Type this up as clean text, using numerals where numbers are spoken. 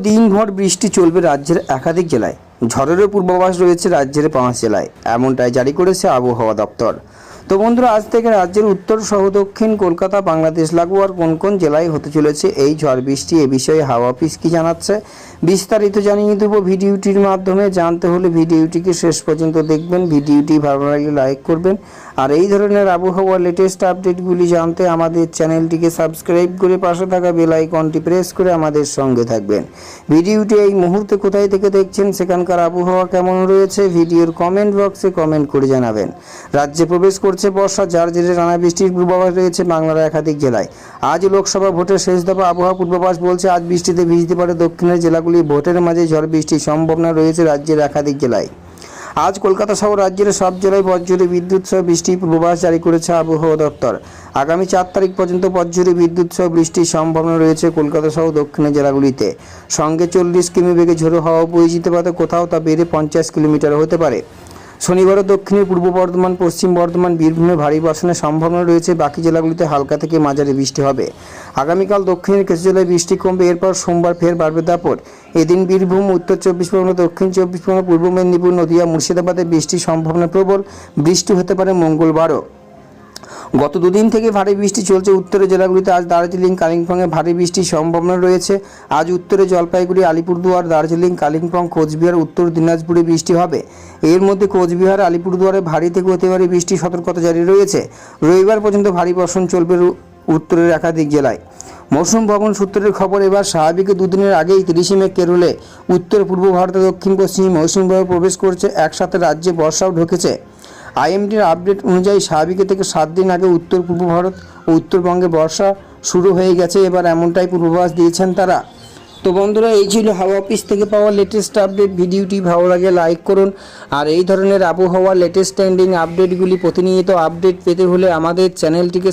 দিনভর বৃষ্টি চলবে রাজ্যের একাধিক জেলায়। ঝড়েরও পূর্বাভাস রয়েছে রাজ্যের 5 জেলায়, এমনটাই জারি করেছে আবহাওয়া দপ্তর। তো বন্ধুরা, আজ থেকে রাজ্যের উত্তর সহ দক্ষিণ কলকাতা, বাংলাদেশ লাগোয়া আর কোন কোন জেলায় হতে চলেছে এই ঝড় বৃষ্টি, এ বিষয়ে হাওয়া অফিস কি জানাচ্ছে বিস্তারিত জানিয়ে দেবো ভিডিওটির মাধ্যমে। জানতে হলে ভিডিওটিকে শেষ পর্যন্ত দেখবেন। ভিডিওটি ভালো লাগলে লাইক করবেন, আর এই ধরনের আবহাওয়ার লেটেস্ট আপডেটগুলি জানতে আমাদের চ্যানেলটিকে সাবস্ক্রাইব করে পাশে থাকা বেল আইকনটি প্রেস করে আমাদের সঙ্গে থাকবেন। ভিডিওটি এই মুহূর্তে কোথায় থেকে দেখছেন, সেখানকার আবহাওয়া কেমন রয়েছে, ভিডিওর কমেন্ট বক্সে কমেন্ট করে জানাবেন। রাজ্যে প্রবেশ করছে বর্ষা, যার জেরে টানা বৃষ্টির পূর্বাভাস রয়েছে বাংলার একাধিক জেলায়। আজ লোকসভা ভোটের শেষ দফা আবহাওয়া পূর্বাভাস বলছে আজ বৃষ্টিতে ভিজতে পারে দক্ষিণের জেলাগুলি। ভোটের মাঝে ঝড় বৃষ্টির সম্ভাবনা রয়েছে রাজ্যের একাধিক জেলায়। আজ কলকাতা সহ রাজ্যের সব জেলায় বজ্রঝড়ে বিদ্যুৎ সহ বৃষ্টির পূর্বাভাস জারি করেছে আবহাওয়া দপ্তর। আগামী 4 তারিখ পর্যন্ত বজ্রঝড়ে বিদ্যুৎ সহ বৃষ্টির সম্ভাবনা রয়েছে কলকাতা সহ দক্ষিণের জেলাগুলিতে। সঙ্গে 40 কিমি বেগে ঝোড়ো হাওয়া বয়ে যেতে পারে, কোথাও তা বেড়ে 50 কিলোমিটার হতে পারে। শনিবারও দক্ষিণের পূর্ব বর্ধমান, পশ্চিম বর্ধমান, বীরভূমে ভারী বর্ষণের সম্ভাবনা রয়েছে। বাকি জেলাগুলিতে হালকা থেকে মাঝারি বৃষ্টি হবে। আগামীকাল দক্ষিণের কিছু জেলায় বৃষ্টি কমবে, এরপর সোমবার ফের বাড়বে দাপট। এদিন বীরভূম, উত্তর 24 পরগনা, দক্ষিণ 24 পরগনা, পূর্ব মেদিনীপুর, নদিয়া, মুর্শিদাবাদে বৃষ্টির সম্ভাবনা প্রবল। বৃষ্টি হতে পারে মঙ্গলবারও। গত দুদিন থেকে ভারী বৃষ্টি চলছে উত্তরের জেলাগুলিতে। আজ দার্জিলিং, কালিম্পংয়ে ভারী বৃষ্টির সম্ভাবনা রয়েছে। আজ উত্তরে জলপাইগুড়ি, আলিপুরদুয়ার, দার্জিলিং, কালিম্পং, কোচবিহার, উত্তর দিনাজপুরে বৃষ্টি হবে। এর মধ্যে কোচবিহার, আলিপুরদুয়ারে ভারী থেকে অতি ভারী বৃষ্টির সতর্কতা জারি রয়েছে। রবিবার পর্যন্ত ভারী বর্ষণ চলবে উত্তরের একাধিক জেলায়। মৌসুম ভবন সূত্রের খবর, এবার স্বাভাবিকের দুদিনের আগেই 30 মে কেরলে উত্তর পূর্ব ভারতে দক্ষিণ পশ্চিম মৌসুমী বায়ু প্রবেশ করছে। একসাথে রাজ্যে বর্ষাও ঢুকেছে। আইএমডির আপডেট অনুযায়ী স্বাভাবিকের থেকে 7 দিন আগে উত্তর পূর্ব ভারত ও উত্তরবঙ্গে বর্ষা শুরু হয়ে গেছে, এবার এমনটাই পূর্বাভাস দিয়েছেন তারা। তো বন্ধুরা, এই ছিল হাওয়া অফিস থেকে পাওয়া লেটেস্ট আপডেট। ভিডিওটি ভালো লাগে লাইক করুন, আর এই ধরনের আবহাওয়ার লেটেস্ট ট্রেন্ডিং আপডেটগুলি প্রতিনিয়ত আপডেট পেতে হলে আমাদের চ্যানেলটিকে